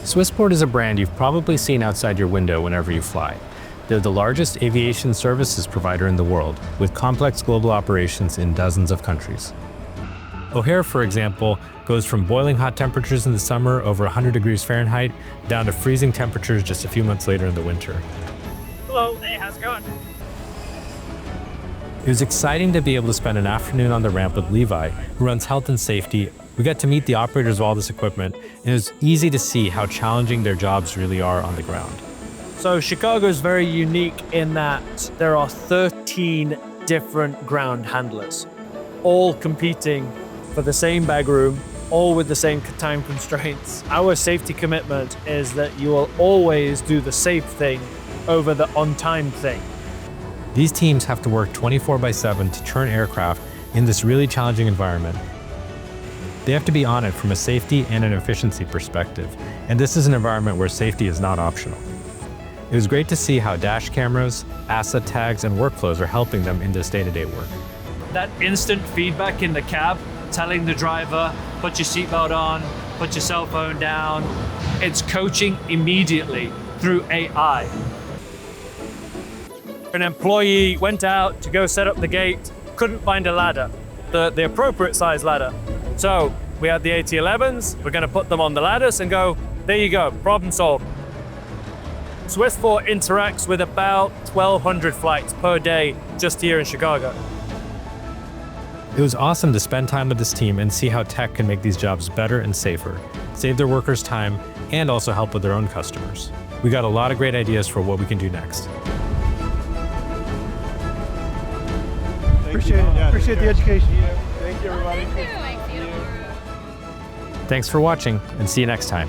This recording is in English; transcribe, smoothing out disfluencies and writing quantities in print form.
Swissport is a brand you've probably seen outside your window whenever you fly. They're the largest aviation services provider in the world, with complex global operations in dozens of countries. O'Hare, for example, goes from boiling hot temperatures in the summer over 100 degrees Fahrenheit down to freezing temperatures just a few months later in the winter. Hello, hey, how's it going? It was exciting to be able to spend an afternoon on the ramp with Levi, who runs health and safety. We got to meet the operators of all this equipment, and it was easy to see how challenging their jobs really are on the ground. So Chicago is very unique in that there are 13 different ground handlers, all competing for the same bag room, all with the same time constraints. Our safety commitment is that you will always do the safe thing over the on-time thing. These teams have to work 24/7 to turn aircraft in this really challenging environment. They have to be on it from a safety and an efficiency perspective, and this is an environment where safety is not optional. It was great to see how dash cameras, asset tags, and workflows are helping them in this day-to-day work. That instant feedback in the cab, telling the driver, put your seatbelt on, put your cell phone down, it's coaching immediately through AI. An employee went out to go set up the gate, couldn't find a ladder, the appropriate size ladder. So we had the AT-11s, we're gonna put them on the ladders and go, there you go, problem solved. Swissport interacts with about 1,200 flights per day just here in Chicago. It was awesome to spend time with this team and see how tech can make these jobs better and safer, save their workers time, and also help with their own customers. We got a lot of great ideas for what we can do next. Appreciate the education. Thank you, everybody. Thanks for watching, and see you next time.